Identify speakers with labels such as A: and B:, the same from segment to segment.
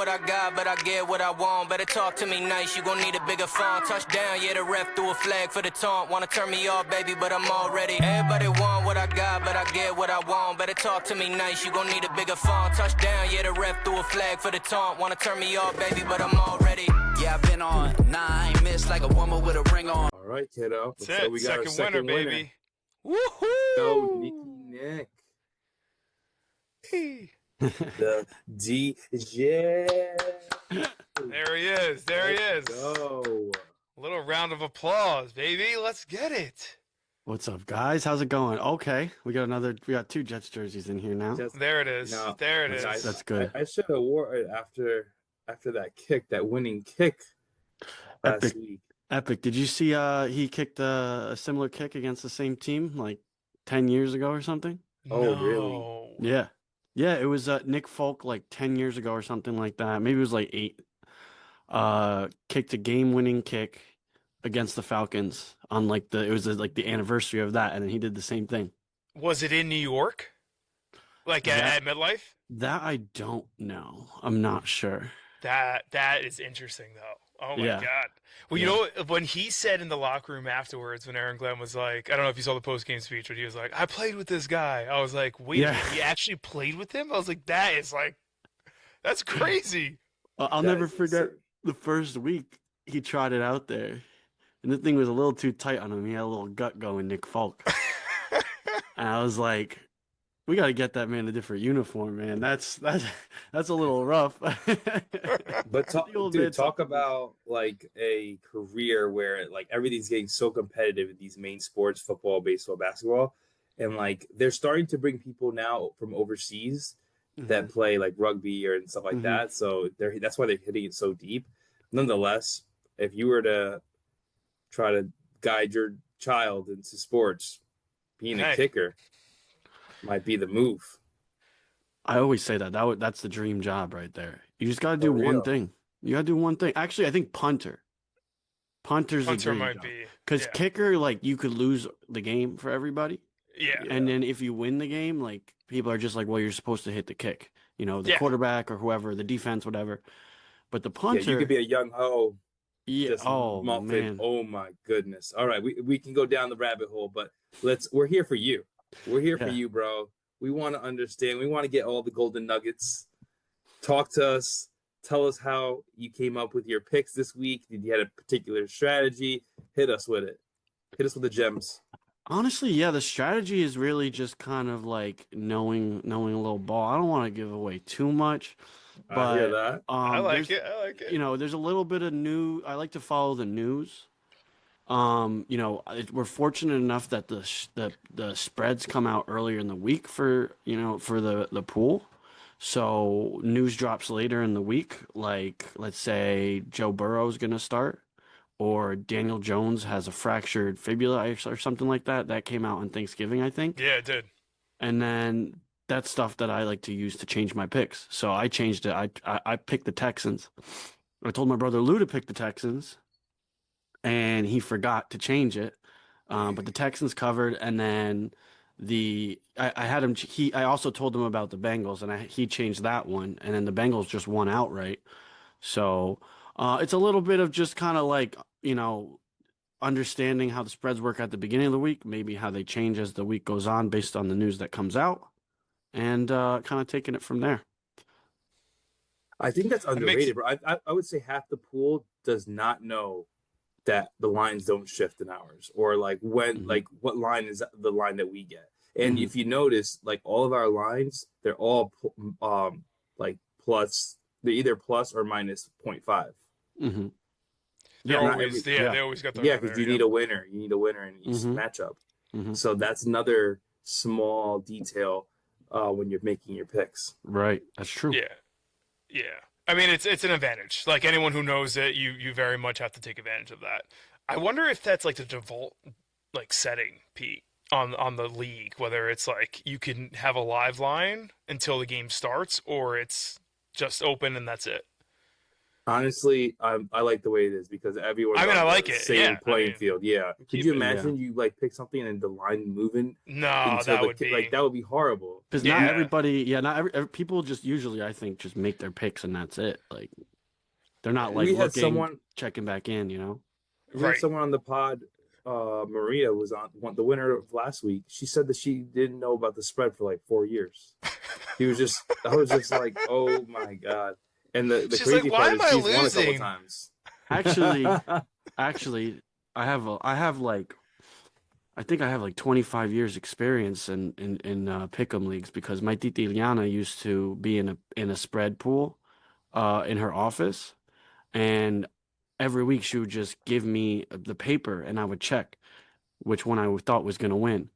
A: what I got, but I get what I want. Better talk to me nice, you gon' need a bigger phone. Touchdown, yeah, the ref threw a flag for the taunt. Wanna turn me off, baby, but I'm already. Everybody want what I got, but I get what I want. Better talk to me nice, you gon' need a bigger phone. Touchdown, yeah, the ref threw a flag for the taunt. Wanna turn me off, baby, but I'm already. Yeah, I've been on 9, missed like a woman with a ring on.
B: All right, kiddo.
C: That's
B: So
C: it.
B: we got our second winner,
C: baby. Woohoo!
B: Go, Nick. The DJ.
C: There he is. There he is.
B: Go.
C: A little round of applause, baby. Let's get it.
D: What's up, guys? How's it going? Okay, we got 2 Jets jerseys in here now.
C: There it is.
B: No,
C: there it is.
D: That's good.
B: I should have wore it after that kick, that winning kick last week.
D: Epic. Did you see he kicked a similar kick against the same team like 10 years ago or something?
B: Oh, really?
D: Yeah. Yeah, it was Nick Folk like 10 years ago or something like that. Maybe it was like 8. Kicked a game-winning kick against the Falcons on like the anniversary of that, and then he did the same thing.
C: Was it in New York? Like at MetLife?
D: That I don't know. I'm not sure.
C: That is interesting though. Oh my
D: Yeah.
C: God. Well, you know, when he said in the locker room afterwards, when Aaron Glenn was like, I don't know if you saw the post-game speech, but he was like, I played with this guy. I was like, wait,
D: Yeah.
C: he actually played with him? I was like, that's crazy.
D: I'll
B: That
D: never
B: is
D: forget
B: insane.
D: the first week he tried it out there, and the thing was a little too tight on him. He had a little gut going, Nick Folk. And I was like, we got to get that man a different uniform, man. That's a little rough.
B: But
D: old man
B: talk
D: talking.
B: about like a career where like everything's getting so competitive in these main sports, football, baseball, basketball, and like they're starting to bring people now from overseas that play like rugby and stuff like that. So that's why they're hitting it so deep. Nonetheless, if you were to try to guide your child into sports, being a kicker might be the move.
D: I always say that's the dream job right there. You just got to do
B: For
D: one
B: real.
D: thing. You got to do one thing. Actually, I think punter's the dream
C: might
D: job.
C: be.
D: Because
C: Yeah.
D: kicker, like you could lose the game for everybody.
C: Yeah.
D: And then if you win the game, like people are just like, well, you're supposed to hit the kick. You know, the
C: Yeah.
D: quarterback or whoever, the defense, whatever. But the
B: Yeah,
D: punter,
B: you could be a young ho.
D: yeah.
B: Just
D: Oh
B: muffin.
D: man.
B: Oh my goodness. All right, we can go down the rabbit hole, but we're here for you. We're here for
D: Yeah.
B: you, bro. We want to understand. We want to get all the golden nuggets. Talk to us. Tell us how you came up with your picks this week. Did you have a particular strategy? Hit us with it. Hit us with the gems.
D: Honestly, yeah, the strategy is really just kind of like knowing a little ball. I don't want to give away too much, but
B: I hear that.
C: I like
D: there's-
C: it. I like it.
D: You know, there's a little bit of new. I like to follow the news. You know, we're fortunate enough that the spreads come out earlier in the week for the pool. So news drops later in the week, like let's say Joe Burrow's gonna start, or Daniel Jones has a fractured fibula or something like that. That came out on Thanksgiving, I think.
C: Yeah, it did.
D: And then that's stuff that I like to use to change my picks. So I changed it. I picked the Texans. I told my brother Lou to pick the Texans, and he forgot to change it. But the Texans covered, and then I had him. I also told him about the Bengals, and he changed that one, and then the Bengals just won outright. So it's a little bit of just kind of like understanding how the spreads work at the beginning of the week, maybe how they change as the week goes on based on the news that comes out, and kind of taking it from there.
B: I think that's underrated, bro. I would say half the pool does not know that the lines don't shift in hours, or like when, like what line is the line that we get. And if you notice, like all of our lines, they're all like plus. They're either plus or minus 0.5.
D: Mm-hmm.
C: They always got the
B: because you need a winner. You need a winner in each matchup. So that's another small detail when you're making your picks.
D: Right, that's true.
C: Yeah. I mean, it's an advantage. Like anyone who knows it, you very much have to take advantage of that. I wonder if that's like the default like setting, Pete, on the league, whether it's like you can have a live line until the game starts, or it's just open and that's it.
B: Honestly, I like the way it is because everyone's
C: I mean,
B: on
C: I
B: the
C: like it.
B: same
C: Yeah, I
B: playing
C: mean,
B: field. Yeah. Could
C: keep
B: you
C: it.
B: imagine you like pick something and the line moving
C: No,
B: until
C: that
B: the
C: would
B: kid
C: be.
B: that would be horrible.
D: Because not
C: Yeah.
D: everybody, yeah, not every people just usually, I think, just make their picks and that's it. Like they're not like
B: We had
D: looking,
B: someone
D: checking back in, you know?
B: we had
C: Right.
B: someone on the pod. Maria was on the winner of last week. She said that she didn't know about the spread for like 4 years. I was just like, oh my god. And the
C: She's like,
B: crazy
C: why
B: part
C: am
B: is
C: I
B: she's won a couple
C: losing?
B: times.
D: Actually, actually, I have like I think I have like 25 years experience in pick'em leagues because my titi Liana used to be in a spread pool in her office, and every week she would just give me the paper and I would check which one I thought was going to win.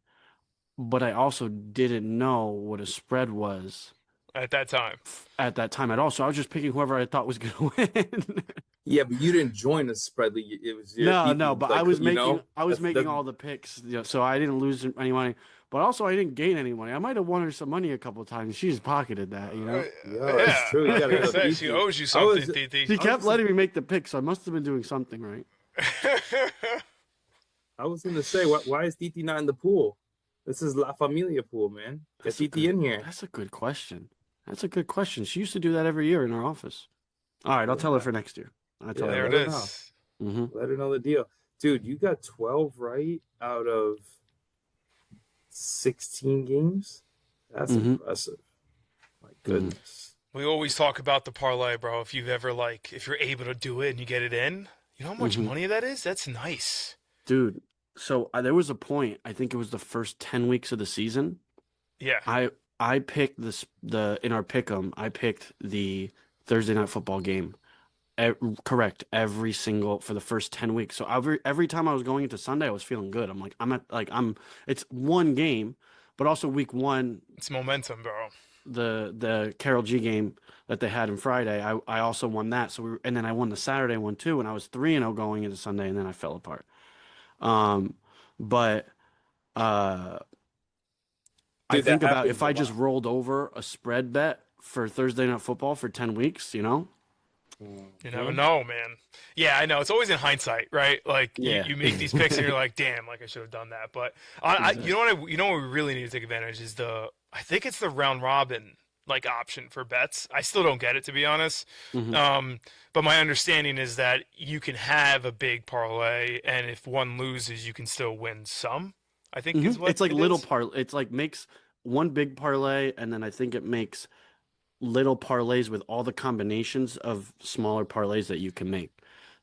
D: But I also didn't know what a spread was
C: At that time.
D: at that time at all. So I was just picking whoever I thought was going to win.
B: Yeah, but you didn't join the spread league. It was your
D: No,
B: titi,
D: but
B: like
D: I was
B: that's
D: making all the picks, you know, so I didn't lose any money. But also, I didn't gain any money. I might have won her some money a couple of times. She just pocketed that, you know.
B: yeah,
C: Yeah.
B: it's true. You
C: I was
B: gotta
C: gonna
B: go
C: say,
B: titi.
C: she owes you
B: I was
C: something, Titi.
D: She
B: I
D: kept
B: was
D: letting me make the picks, so I must have been doing something right.
B: I was gonna say, why is Titi not in the pool? This is La Familia pool, man. Get
D: That's a
B: Titi
D: good,
B: in here.
D: that's a good question. That's a good question. She used to do that every year in her office. All right, I'll tell her
B: Yeah.
D: for next year. I'll tell
B: Yeah,
C: There
D: her.
C: it
B: let her know.
C: is.
D: Mm-hmm.
B: Let her know the deal. Dude, you got 12 right out of 16 games? That's
D: Mm-hmm.
B: impressive. My goodness.
C: We always talk about the parlay, bro. If you've ever if you're able to do it and you get it in, you know how much
D: Mhm.
C: money that is? That's nice.
D: Dude, so there was a point, I think it was the first 10 weeks of the season.
C: Yeah.
D: I picked in our pick'em, I picked the Thursday night football game. Correct every single for the first 10 weeks. So every time I was going into Sunday, I was feeling good. I'm like it's one game, but also week 1
C: It's momentum, bro.
D: the Carol G game that they had on Friday, I also won that. So and then I won the Saturday one too, and I was 3-0 going into Sunday, and then I fell apart. But I
B: Dude, that
D: think about
B: happens
D: if
B: a
D: I just
B: lot.
D: rolled over a spread bet for Thursday night football for 10 weeks, you know?
C: You never know, man. Yeah, I know. It's always in hindsight, right? Like
D: Yeah.
C: you make these picks and you're like, damn, like I should have done that. But you know what? You know what we really need to take advantage is I think it's the round robin like option for bets. I still don't get it to be honest.
D: Mhm.
C: But my understanding is that you can have a big parlay, and if one loses, you can still win some. I think is what
D: It's like
C: it
D: little
C: is.
D: it's like makes one big parlay, and then I think it makes little parlays with all the combinations of smaller parlays that you can make.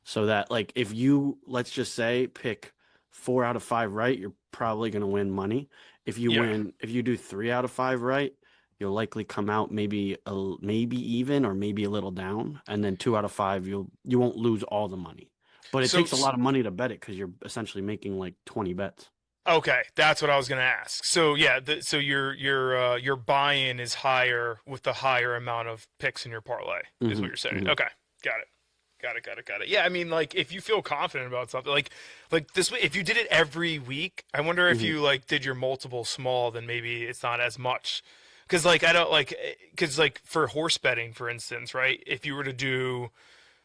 D: So that like if you let's just say pick 4 out of 5 right, you're probably going to win money.
C: Yeah.
D: If you do 3 out of 5 right, you'll likely come out maybe even or maybe a little down, and then 2 out of 5 you won't lose all the money. But it
C: So
D: takes a lot of money to bet it because you're essentially making like 20 bets.
C: okay, that's what I was gonna ask. So yeah, so your buy-in is higher with the higher amount of picks in your parlay, is what you're saying.
D: Mhm.
C: Okay, got it. Got it. Yeah, I mean, like, if you feel confident about something, like this, if you did it every week, I wonder if
D: Mhm.
C: you like did your multiple small, then maybe it's not as much. Because like I don't like, because like for horse betting, for instance, right? If you were to do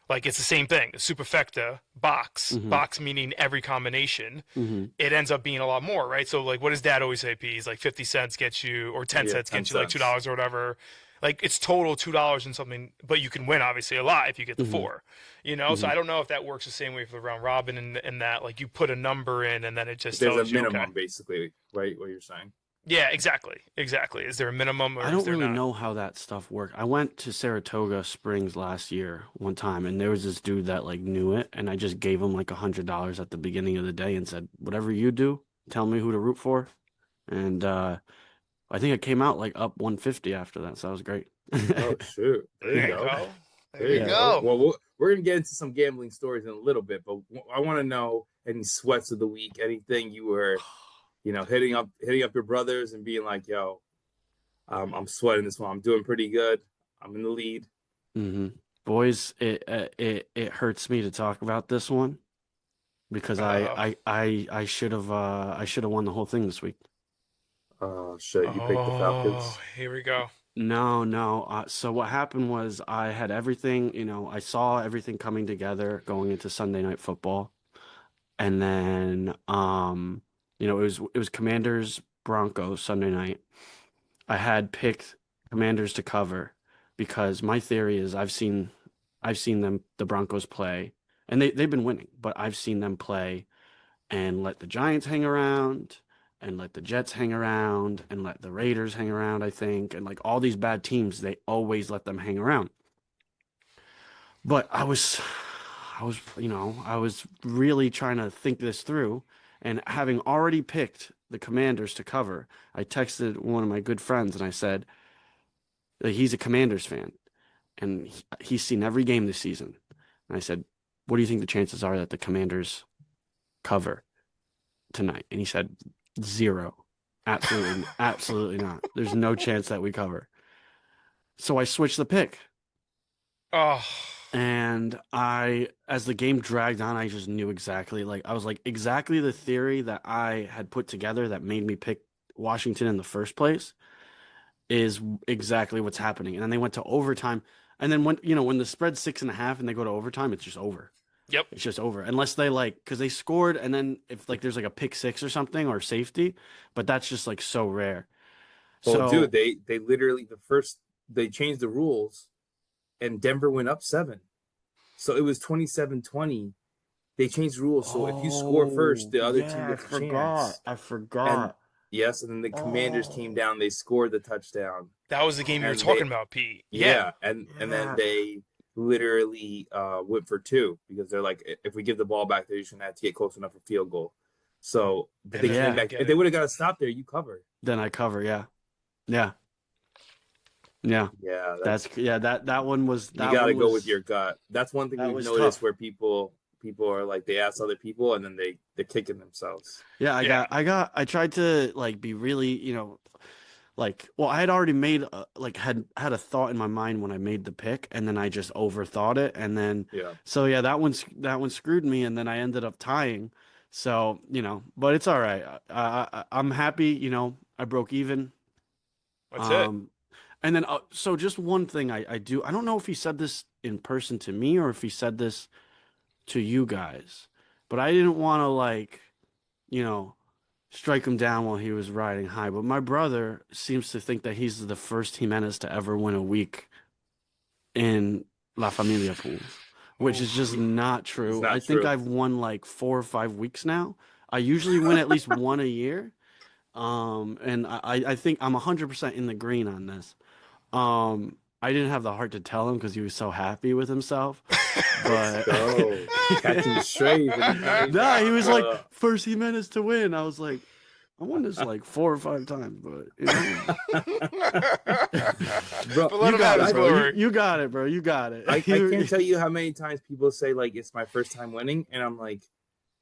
C: like it's the same thing, the superfecta
D: Mhm.
C: box meaning every combination,
D: Mhm.
C: it ends up being a lot more, right? So like, what does Dad always say? P? He's like 50 cents gets you, or 10 cents
B: 10
C: gets you like
B: cents.
C: $2 or whatever. Like it's total $2 and something, but you can win obviously a lot if you get the
D: Mhm.
C: four, you know. So
D: Mhm.
C: I don't know if that works the same way for the round robin, and that like you put a number in and then it just
B: There's a
C: tells you
B: minimum,
C: okay.
B: basically, right? What you're saying.
C: Yeah, exactly. Is there a minimum
D: I
C: or is
D: don't
C: there
D: really
C: not?
D: know how that stuff works. I went to Saratoga Springs last year one time, and there was this dude that like knew it, and I just gave him like $100 at the beginning of the day and said, "Whatever you do, tell me who to root for." And I think it came out like up 150 after that, so that was great.
B: Oh shoot! There you
C: There you
B: go.
C: go.
B: There
C: There
B: you
C: you
D: Yeah.
B: go.
C: go.
B: Well, we're gonna get into some gambling stories in a little bit, but I want to know any sweats of the week, anything you were, hitting up your brothers and being like, "Yo, I'm sweating this one. I'm doing pretty good. I'm in the lead."
D: hmm Boys, it hurts me to talk about this one because
C: Uh,
D: I should have won the whole thing this week.
B: Oh shit! You picked the
C: oh,
B: Falcons.
C: here we go.
D: No. So what happened was I had everything, I saw everything coming together going into Sunday Night Football. And then it was Commanders Broncos Sunday night. I had picked Commanders to cover because my theory is I've seen them the Broncos play and they've been winning, but I've seen them play and let the Giants hang around and let the Jets hang around and let the Raiders hang around, I think, and like all these bad teams, they always let them hang around. But I was really trying to think this through, and having already picked the Commanders to cover, I texted one of my good friends and I said that he's a Commanders fan and he's seen every game this season. And I said, "What do you think the chances are that the Commanders cover tonight?" And he said, "Zero. Absolutely, absolutely not. There's no chance that we cover." So I switched the pick.
C: Oh,
D: And as the game dragged on, I just knew exactly, like, I was like, exactly the theory that I had put together that made me pick Washington in the first place is exactly what's happening. And then they went to overtime. And then when the spread's 6.5 and they go to overtime, it's just over.
C: yep.
D: It's just over. Unless they because they scored and then if like there's like a pick six or something or safety, but that's just like so rare.
B: Well,
D: So,
B: dude, they literally they changed the rules and Denver went up 7. So it was 27-20. They changed the rules. So if you score first, the other team
D: yeah, I
B: gets a
D: forgot.
B: chance.
D: I
B: And
D: forgot.
B: yes, and then the Commanders came
D: Oh,
B: down, they scored the touchdown.
C: That was the game you were
B: And they
C: talking about, Pete. Yeah.
B: yeah, and then
D: yeah.
B: they literally went for 2 because they're like, if we give the ball back, they're just gonna have to get close enough for field goal. So but
C: And
B: they
C: then
B: came
C: they
D: Yeah.
C: didn't
B: back.
C: get
B: If they
C: it.
B: would have got a stop there, you cover.
D: Then I cover, yeah. Yeah. Yeah.
B: Yeah,
D: That's yeah, that one was
B: you
D: that
B: got to
D: one
B: go with
D: was
B: your gut. That's one thing
D: that
B: we've
D: was
B: noticed
D: tough.
B: where people are like they ask other people and then they're kicking themselves.
D: Yeah,
C: Yeah.
D: I tried to like be really, like well, I had already made like had a thought in my mind when I made the pick and then I just overthought it and then
B: Yeah.
D: so yeah, that one screwed me and then I ended up tying. So, but it's all right. I'm happy, I broke even.
C: That's it.
D: Um, and then, so just one thing I don't know if he said this in person to me or if he said this to you guys, but I didn't want to you know, strike him down while he was riding high. But my brother seems to think that he's the first Jimenez to ever win a week in La Familia pools, which is just
C: Oof.
D: not
B: It's
D: true. I
B: not
D: think
B: true.
D: I've won like 4 or 5 weeks now. I usually win at least one a year. And I think I'm 100% in the green on this. I didn't have the heart to tell him because he was so happy with himself.
B: Let's
D: But
B: go. Catching strays when he's coming
D: nah, he
B: back.
D: was like first Jimenez to win. I was like, I won this like 4 or 5 times, but
B: Bro,
C: But let
D: you
C: him have
D: got
C: his
D: it, bro. You,
C: glory.
D: you got it, bro. You got it.
B: I can't tell you how many times people say like it's my first time winning, and I'm like,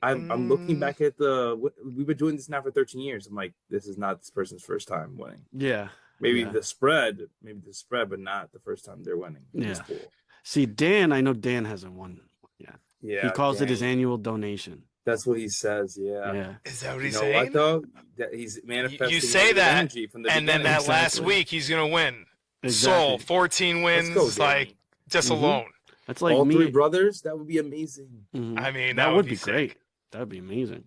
B: I'm looking
C: Mm,
B: back at we've been doing this now for 13 years. I'm like, this is not this person's first time winning.
D: Yeah,
B: Maybe
D: yeah,
B: the spread, but not the first time they're winning in this
D: yeah.
B: pool.
D: See, Dan, I know Dan hasn't won yet. He
B: Yeah,
D: calls it his
B: Danny.
D: annual donation.
B: That's what he says. Yeah.
D: Yeah,
C: is that what
B: You
C: he's
B: know what
C: saying?
B: though? That he's
C: You
B: manifesting
C: say
B: negative
C: that,
B: energy from the
C: and then
B: beginning.
C: that last
D: exactly,
C: week he's gonna win. Soul,
D: exactly.
C: 14
B: Let's go,
C: wins, like
B: Danny.
C: just
D: hmm
C: alone.
D: That's like
B: All 3
D: me.
B: brothers. That would be amazing.
D: hmm
C: I mean,
D: That
C: that would
D: would
C: be
D: be great.
C: sick.
D: That would be amazing.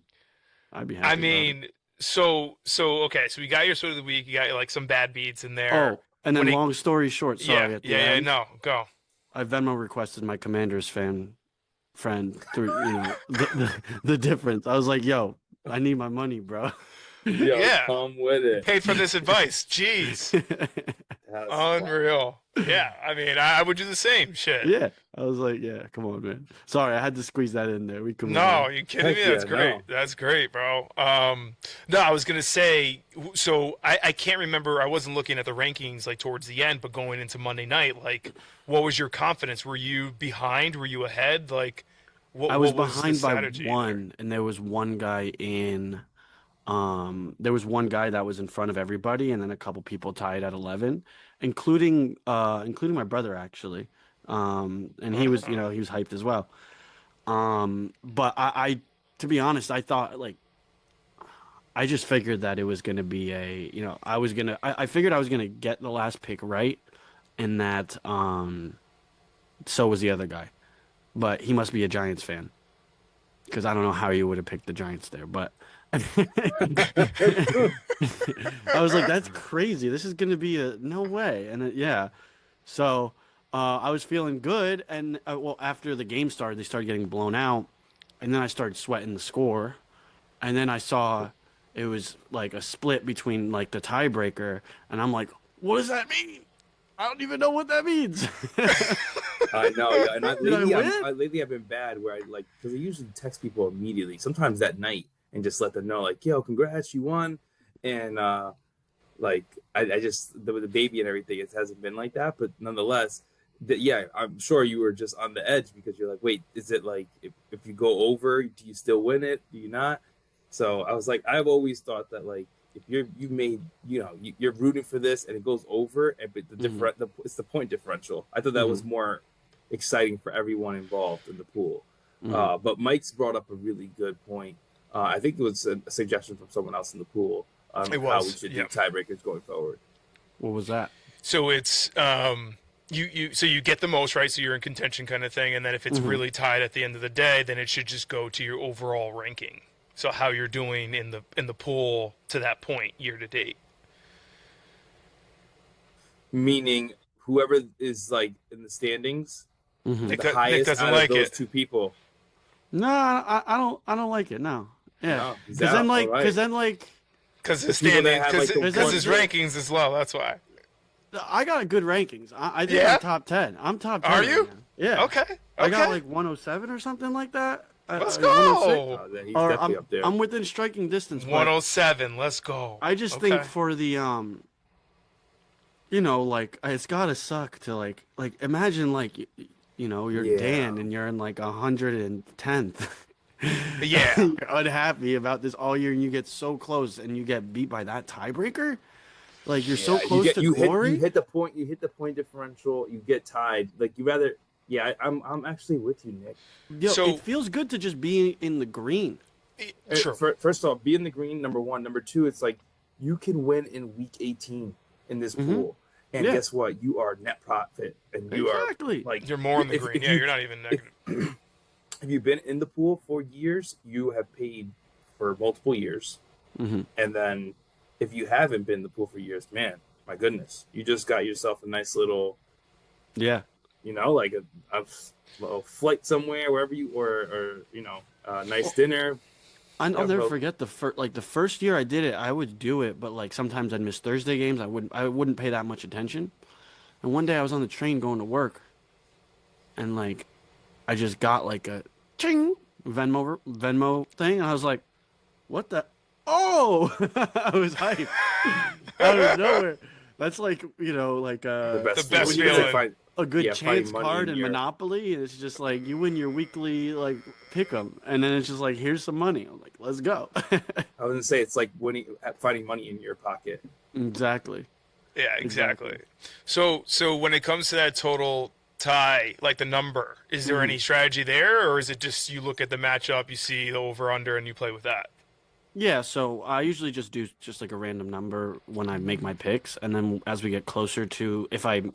D: I'd be
C: I
D: happy about it.
C: mean, so okay, so we got your sort of the week. You got like some bad beats in there.
D: Oh, and
C: When
D: then
C: it,
D: long story short,
C: yeah,
D: sorry, at the
C: yeah, yeah.
D: end,
C: No, go.
D: I Venmo requested my Commanders friend through, the difference. I was like, yo, I need my money, bro.
B: Yo,
C: Yeah,
B: come with
C: you
B: it.
C: paid for this advice. Jeez,
B: That's fire.
C: unreal. Yeah, I mean, I would do the same shit.
D: Yeah. I was like, yeah, come on, man. Sorry, I had to squeeze that in there. We can move
C: No,
D: on.
C: are you kidding
B: Heck
C: me?
B: yeah,
C: That's great.
B: no.
C: That's great, bro. No, I was gonna say. So I can't remember. I wasn't looking at the rankings like towards the end, but going into Monday night, like, what was your confidence? Were you behind? Were you ahead? Like,
D: I was
C: what was the
D: behind by
C: strategy there?
D: one, and there was one guy that was in front of everybody, and then a couple people tied at 11, including my brother actually. And he was,
C: Uh-uh.
D: he was hyped as well. But to be honest, I thought like I just figured that it was going to be I figured I was going to get the last pick right, and that so was the other guy, but he must be a Giants fan because I don't know how you would have picked the Giants there, but I was like, that's crazy. This is going to be no way, and yeah, so I was feeling good, and well, after the game started, they started getting blown out, and then I started sweating the score, and then I saw it was like a split between like the tiebreaker, and I'm like, what does that mean? I don't even know what that means.
B: I know, yeah. And
D: Lately,
B: I've been bad where because I usually text people immediately, sometimes that night, and just let them know, like, yo, congrats, you won. And like, I just, the baby and everything, it hasn't been like that. But nonetheless, yeah, I'm sure you were just on the edge because you're like, wait, is it like, if you go over, do you still win it? Do you not? So I was like, I've always thought that, like, if you're rooting for this and it goes over, but it's the point differential. I thought that was more exciting for everyone involved in the pool. But Mike's brought up a really good point. I think it was a suggestion from someone else in the pool on how we should do tiebreakers going forward.
D: what was that?
C: So it's you get the most, right? So you're in contention kind of thing, and then if it's really tied at the end of the day, then it should just go to your overall ranking. So how you're doing in the pool to that point year to date.
B: Meaning whoever is like in the standings,
C: Nick
B: the highest
C: doesn't
B: out
C: like
B: of those
C: it.
B: two people.
D: No, I don't like it. No, yeah,
B: No, he's
D: because
B: out.
D: then like,
B: All right.
D: because then like,
C: Because his
B: people that
C: standing,
B: have, like, the
C: because
B: one
C: his
B: pick.
C: rankings is low. That's why.
D: I got good rankings. I think
C: Yeah?
D: I'm top 10. I'm top 10.
C: Are
D: right
C: you?
D: now. Yeah.
C: Okay.
D: I got like 107 or something like that.
C: Let's
D: 106.
C: go.
B: Then he's
D: Or
B: definitely up there.
D: I'm within striking distance. but
C: 107. Let's go.
D: I just think for the like it's gotta suck to like imagine like you're
B: Yeah.
D: Dan and you're in like 110th.
C: Yeah.
D: You're unhappy about this all year and you get so close and you get beat by that tiebreaker. Like you're so close to glory.
B: You hit the point differential. You get tied. Like you rather. Yeah, I'm actually with you, Nick.
D: Yo,
C: So-
D: it feels good to just be in the green.
C: Sure.
B: First off, be in the green. Number one. Number two, it's like you can win in week 18 in this pool, and
D: Yeah.
B: guess what? You are net profit, and you
D: Exactly.
B: are like
C: You're more in the
B: if-
C: green.
B: if
C: Yeah,
B: you-
C: you're not even negative.
B: If you've been in the pool for years, you have paid for multiple years, and then if you haven't been in the pool for years, man, my goodness, you just got yourself a nice little,
D: Yeah.
B: like a flight somewhere, wherever you or a nice dinner.
D: I'll
B: Yeah,
D: never
B: bro.
D: forget the first year I did it. I would do it, but like sometimes I'd miss Thursday games. I wouldn't pay that much attention. And one day I was on the train going to work, and like I just got like a ching Venmo thing, and I was like, "What the? Oh!" I was hyped out of nowhere. That's like like
B: The best
C: best
B: feeling.
C: feeling.
B: Find-
D: a good
B: Yeah, finding
D: chance
B: money
D: card
B: in
D: in
B: your-
D: Monopoly, and it's just like you win your weekly like pick 'em, and then it's just like here's some money. I'm like, let's go.
B: I was gonna say it's like finding money in your pocket.
D: Exactly.
C: Yeah, exactly. So when it comes to that total tie, like the number, is there any strategy there, or is it just you look at the matchup, you see the over under, and you play with that?
D: Yeah, so I usually just do just like a random number when I make my picks, and then as we get closer to if I'm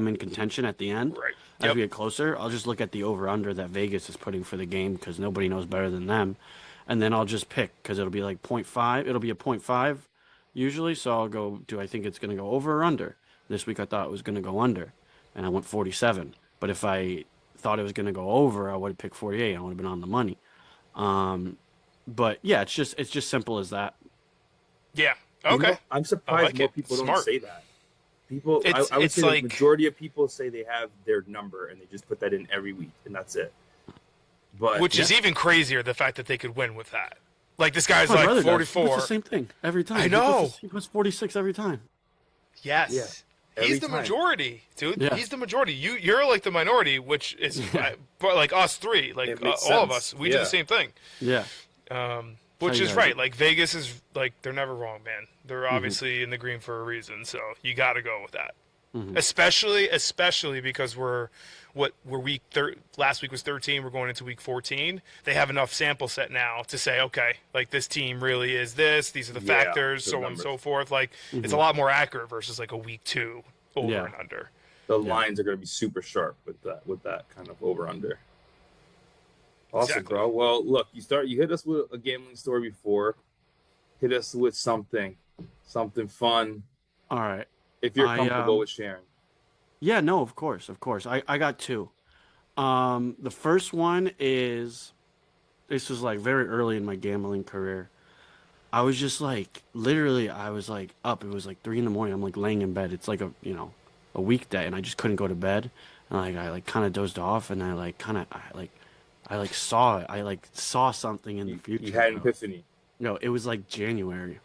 D: in contention at the end,
C: Right.
D: as
C: Yep.
D: we get closer, I'll just look at the over under that Vegas is putting for the game because nobody knows better than them, and then I'll just pick because it'll be like 0.5. It'll be a 0.5 usually, so I'll go. Do I think it's going to go over or under? This week I thought it was going to go under, and I went 47. But if I thought it was going to go over, I would have picked 48. I would have been on the money. But yeah, it's just simple as that.
C: Yeah.
B: You
C: Okay.
B: know, I'm surprised
C: like
B: more
C: it.
B: people
C: Smart.
B: don't say that. People,
C: It's-
B: I would
C: it's
B: say
C: like-
B: the majority of people say they have their number and they just put that in every week and that's it. But
C: Which is even crazier, the fact that they could win with that. Like this guy's
D: My
C: like
D: brother does. He puts
C: 44.
D: the same thing every time.
C: I
D: He puts
C: know.
D: this- He puts 46 every time.
C: Yes.
B: Yeah.
C: He's
B: Every
C: the
B: time.
C: majority, dude.
D: Yeah.
C: He's the majority. You're like the minority, which is but like us three, like
B: It makes
C: all of
B: sense.
C: us, we do
B: Yeah.
C: the same thing.
D: Yeah.
C: Which
D: you
C: is
D: guys
C: right.
D: do.
C: Like Vegas is like they're never wrong, man. They're
B: Mm-hmm.
C: obviously in the green for a reason, so you got to go with that.
D: Mhm.
C: especially because last week was 13, we're going into week 14. They have enough sample set now to say, okay, like this team really is this, these are the
B: Yeah,
C: factors,
B: the
C: so on and
B: numbers.
C: so forth. Like it's a
D: Mhm.
C: lot more accurate versus like a week 2 over
D: Yeah.
C: and under.
B: The
D: Yeah.
B: lines are going to be super sharp with that kind of over under. Awesome,
C: Exactly.
B: bro. Well, look, you hit us with a gambling story before. Hit us with something fun.
D: All right.
B: If you're
D: I
B: comfortable with sharing.
D: Yeah, no, of course, of course. I got two. The first one is this was like very early in my gambling career. I was just like literally I was like up. It was like 3 a.m. I'm like laying in bed. It's like a weekday, and I just couldn't go to bed. And like I like kind of dozed off, and I like saw it. I like saw something in the future.
B: You had an
D: bro.
B: epiphany.
D: No, it was like January.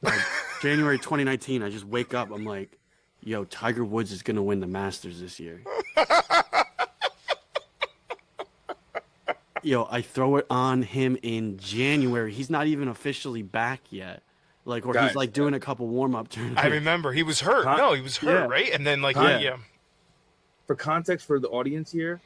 D: Like January 2019. I just wake up. I'm like, yo, Tiger Woods is gonna win the Masters this year. Yo, I throw it on him in January. He's not even officially back yet. Like, or
B: Guys,
D: he's like doing a couple warm-up tournaments.
C: I remember he was hurt.
B: Con-
C: No, he was hurt,
D: Yeah.
C: right? And then like
D: Yeah.
C: yeah.
B: For context for the audience here,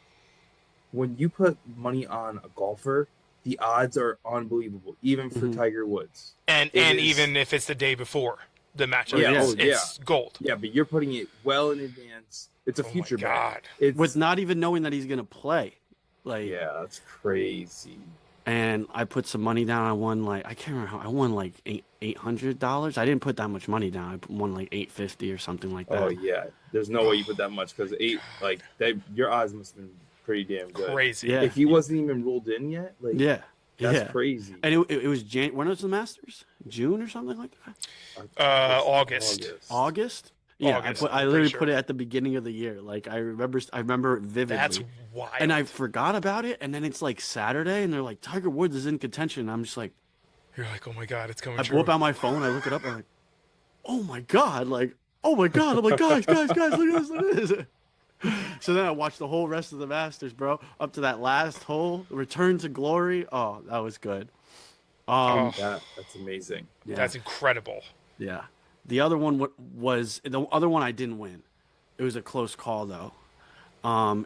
B: when you put money on a golfer, the odds are unbelievable, even for
D: Mhm.
B: Tiger Woods.
C: And
B: It is-
C: even if it's the day before the matchup,
B: Yeah,
C: it's gold.
B: Yeah, but you're putting it well in advance. It's a
C: Oh my
B: future bet.
C: God.
B: It's
D: With not even knowing that he's gonna play. Like,
B: yeah, that's crazy.
D: and I put some money down. I won like I can't remember how I won like $800. I didn't put that much money down. I won like $850 or something like that.
B: Oh yeah, there's no way you put that much because your odds must have been pretty damn good.
C: Crazy.
D: Yeah.
B: If he wasn't even rolled in yet, like
D: Yeah,
B: that's
D: yeah.
B: crazy.
D: And it was when was the Masters? June or something like that?
C: August.
D: August. Yeah,
C: August,
D: I
C: I'm
D: literally
C: pretty
D: put
C: sure.
D: it at the beginning of the year. Like I remember it vividly.
C: That's wild.
D: And I forgot about it, and then it's like Saturday, and they're like, Tiger Woods is in contention. And I'm just like,
C: You're like, oh my God, it's coming
D: I
C: true.
D: whip out my phone, I look it up, I'm like, oh my God, like, oh my God. I'm like, guys, look at this. So then I watched the whole rest of the Masters, bro, up to that last hole, Return to Glory. Oh, that was good.
B: That's amazing.
D: Yeah.
C: That's incredible.
D: Yeah. The other one was the other one I didn't win. It was a close call though.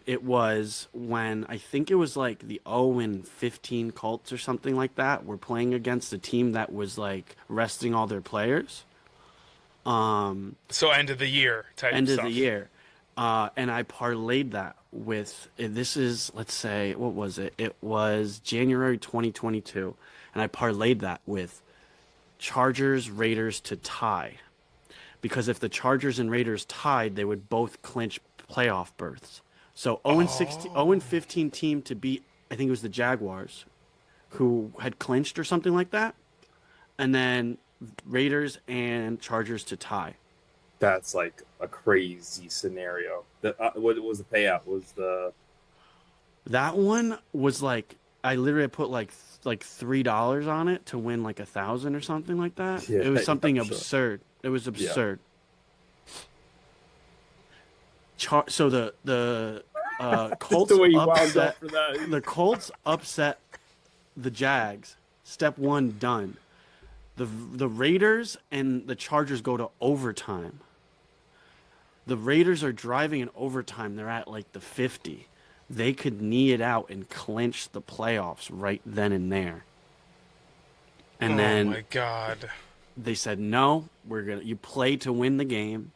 D: It was when I think it was like the 0-15 Colts or something like that were playing against a team that was like resting all their players.
C: So end of the year type
D: End
C: stuff.
D: of the year. And I parlayed that with this is, let's say, what was it? It was January 2022, and I parlayed that with Chargers Raiders to tie, because if the Chargers and Raiders tied, they would both clinch playoff berths. So 0-15 team to beat, I think it was the Jaguars, who had clinched or something like that, and then Raiders and Chargers to tie.
B: That's like a crazy scenario. What was the payout?
D: That one was like I literally put like $3 on it to win like 1,000 or something like that.
B: Yeah,
D: It was something
B: I'm sure.
D: absurd. It was absurd. So the Colts
B: the way you wound
D: upset
B: up for that.
D: the Colts upset the Jags. Step one done. The Raiders and the Chargers go to overtime. The Raiders are driving in overtime. They're at like the 50. They could knee it out and clinch the playoffs right then and there. And
C: oh
D: then
C: my God.
D: they said, no, you play to win the game.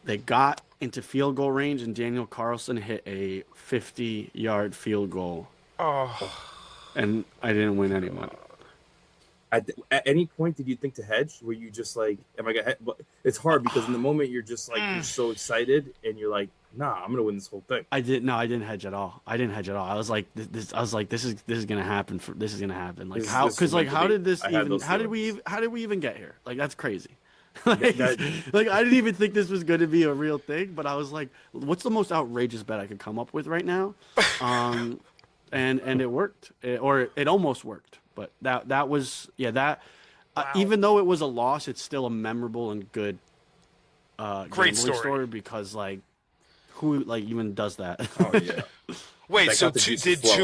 D: They got into field goal range, and Daniel Carlson hit a 50-yard field goal.
C: Oh.
D: And I didn't win any money.
B: At any point, did you think to hedge? Were you just like, "Am I gonna?" But it's hard because in the moment you're just like you're so excited, and you're like, "Nah, I'm gonna win this whole thing."
D: I didn't hedge at all. I was like, this is gonna happen. This is gonna happen. Like
B: This-
D: how?
B: this
D: Because
B: was
D: like
B: meant to
D: how
B: be.
D: did this
B: I had
D: even?
B: those
D: How did
B: feelings.
D: we even get here? Like that's crazy. Like,
B: That-
D: like I didn't even think this was going to be a real thing, but I was like, what's the most outrageous bet I could come up with right now? And it worked, or it almost worked. But that was that.
C: Wow.
D: Even though it was a loss, it's still a memorable and good
C: Great
D: gambling
C: story.
D: because like who like even does that?
B: Oh yeah.
C: Wait,
B: That
C: so
B: got the juices
C: did
B: flowing.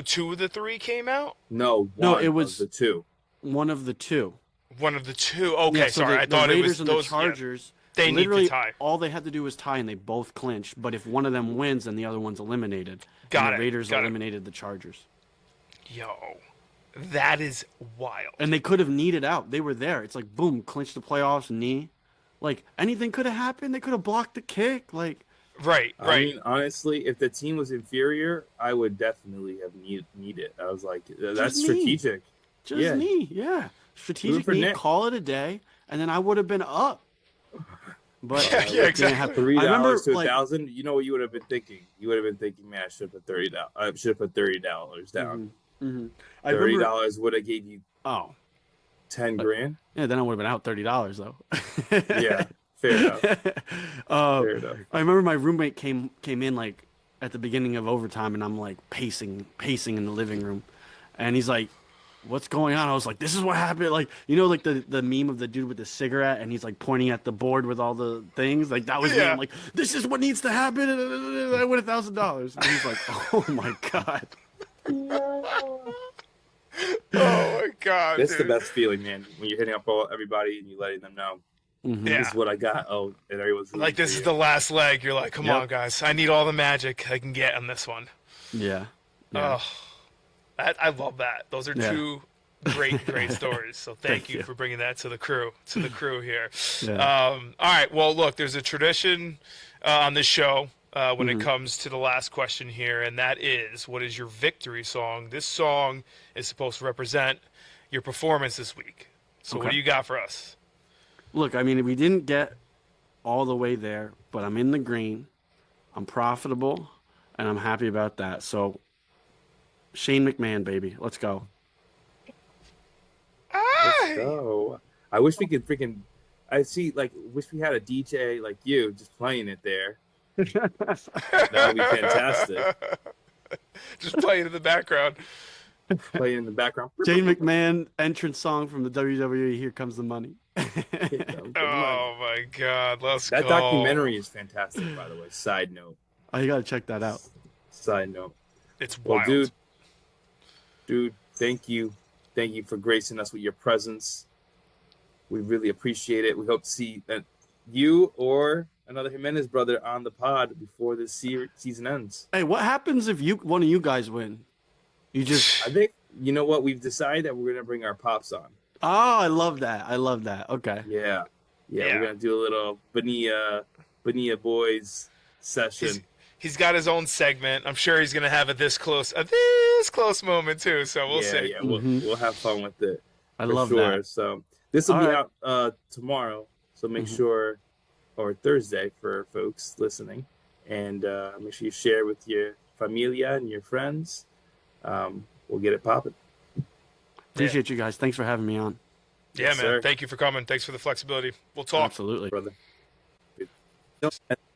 C: two of the three came out?
B: No,
D: No,
B: one
D: it
B: of
D: was-
B: the two.
D: One of the two.
C: One of the two. Okay,
D: Yeah, so
C: sorry. I
D: the
C: thought it
D: Raiders
C: was
D: and
C: those.
D: the Chargers.
C: They need
D: literally
C: to tie.
D: all they had to do was tie, and they both clinched. But if one of them wins, then the other one's eliminated.
C: Got
D: and
C: it.
D: The Raiders
C: Got it.
D: eliminated the Chargers.
C: Yo, that is wild.
D: And they could have kneed out. They were there. It's like boom, clinch the playoffs, knee. Like anything could have happened. They could have blocked the kick. Like
C: Right.
B: I mean, honestly, if the team was inferior, I would definitely have need it. I was like, that's strategic.
D: Just knee, yeah. Strategic knee.
B: Nick.
D: Call it a day, and then I would have been up. But
C: Yeah, exactly.
B: $3 to $1,000. You know what you would have been thinking? You would have been thinking, man, I should have put $30. I should have put $30 down.
D: Mm-hmm.
B: $30 would have gave you 10 grand.
D: Yeah, then I would have been out $30 though.
B: Yeah, fair enough. Fair enough.
D: I remember my roommate came in like at the beginning of overtime, and I'm like pacing in the living room, and he's like, "What's going on?" I was like, "This is what happened." Like, you know, like the meme of the dude with the cigarette, and he's like pointing at the board with all the things. Like that was me. I'm like, "This is what needs to happen." And I win $1,000. And he's like, "Oh my god."
C: Oh my god!
B: That's
C: dude.
B: the best feeling, man. When you're hitting up everybody and you letting them know,
C: Yeah.
B: this is what I got. Oh, and everyone's
C: Like this is the last leg. You're like, come on, guys. I need all the magic I can get on this one.
D: Yeah.
C: Oh, I love that. Those are two great stories. So thank you for bringing that to the crew here.
D: Yeah.
C: All right. Well, look, there's a tradition on this show when it comes to the last question here, and that is, what is your victory song? This song is supposed to represent your performance this week. So what do you got for us?
D: Look, I mean, we didn't get all the way there, but I'm in the green. I'm profitable, and I'm happy about that. So, Shane McMahon, baby, let's go.
B: Let's go. I wish we could freaking. Wish we had a DJ like you just playing it there. That would be fantastic.
C: Just play it in the background.
B: Play it in the background.
D: Shane McMahon entrance song from the WWE. Here comes the money.
C: Oh my God, let's go.
B: That documentary is fantastic, by the way. Side note.
D: Oh, you gotta check that out.
B: Side note.
C: It's
B: Well,
C: wild.
B: dude, thank you for gracing us with your presence. We really appreciate it. We hope to see that you or another Jimenez brother on the pod before this season ends.
D: Hey, what happens if one of you guys win? You just
B: I think, you know what, we've decided that we're gonna bring our pops on.
D: Oh, I love that. Okay.
B: Yeah. We're gonna do a little Bonilla boys session.
C: He's got his own segment. I'm sure he's gonna have a this close moment too. So we'll see.
B: Yeah, we'll have fun with it.
D: I love
B: sure.
D: that.
B: So this will
D: All
B: be
D: right.
B: out tomorrow. So make sure, or Thursday for folks listening, and make sure you share with your familia and your friends. We'll get it popping.
D: Appreciate you guys. Thanks for having me on.
C: Yeah,
B: Yes,
C: man.
B: sir.
C: Thank you for coming. Thanks for the flexibility. We'll talk.
D: Absolutely.
B: Brother.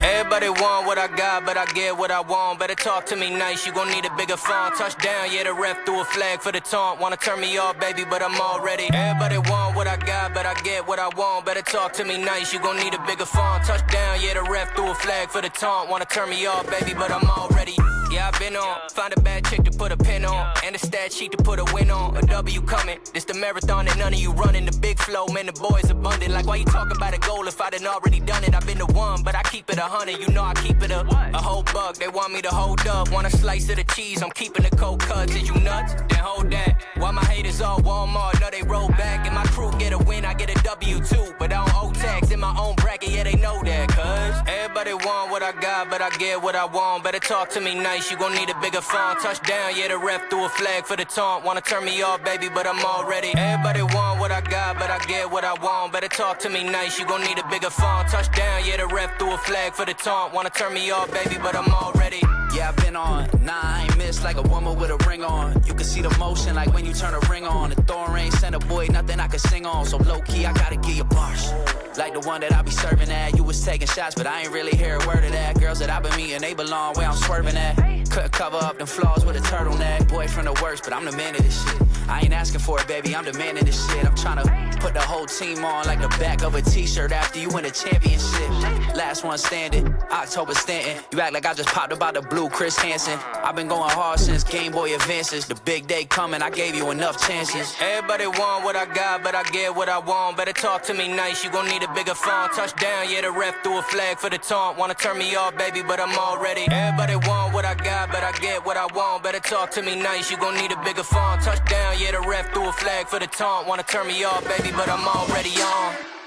A: Everybody want what I got, but I get what I want. Better talk to me nice, you gon' need a bigger font. Touchdown, yeah, the ref threw a flag for the taunt. Wanna turn me off, baby, but I'm all ready. Everybody want what I got, but I get what I want. Better talk to me nice, you gon' need a bigger font. Touchdown, yeah, the ref threw a flag for the taunt. Wanna turn me off, baby, but I'm all ready. Yeah, I've been on. Find a bad chick to put a pin on. And a stat sheet to put a win on. A W coming. This the marathon and none of you running. The big flow, man, the boys abundant. Like, why you talk about a goal if I done already done it? I've been the one, but I keep it 100. You know I keep it a whole buck. They want me to hold up. Want a slice of the cheese, I'm keeping the cold cuts. Is you nuts? Then hold that. Why my haters all Walmart? No, they roll back. And my crew get a win, I get a W too. But I don't owe tax in my own bracket, yeah, they know that. Cause everybody want what I got, but I get what I want. Better talk to me nice, you gon' need a bigger font. Touchdown, yeah, the ref threw a flag for the taunt. Wanna turn me off, baby, but I'm all ready. Everybody want what I got, but I get what I want. Better talk to me nice, you gon' need a bigger font. Touchdown, yeah, the ref threw a flag for the taunt. Wanna turn me off, baby, but I'm all ready.
E: Yeah, I've been on. Nah, I ain't missed like a woman with a ring on. You can see the motion like when you turn a ring on. The thorn rain sent a boy, nothing I can sing on. So low key, I gotta give you bars. Like the one that I be serving at. You was taking shots, but I ain't really hear a word of that. Girls that I been meeting, they belong where I'm swerving at. Couldn't cover up them flaws with a turtleneck. Boy from the worst, but I'm the man of this shit. I ain't asking for it, baby, I'm demanding this shit. I'm tryna put the whole team on like the back of a t-shirt after you win a championship. Last one standing, October Stanton. You act like I just popped about the blue Chris Hansen. I've been going hard since Game Boy Advances. The big day coming, I gave you enough chances.
A: Everybody want what I got, but I get what I want. Better talk to me nice, you gon' need a bigger font. Touchdown, yeah, the ref threw a flag for the taunt. Wanna turn me off, baby, but I'm all ready. Everybody want what I got, but I get what I want. Better talk to me nice, you gon' need a bigger font. Touchdown, yeah, the ref threw a flag for the taunt. Wanna turn me off, baby, but I'm already on.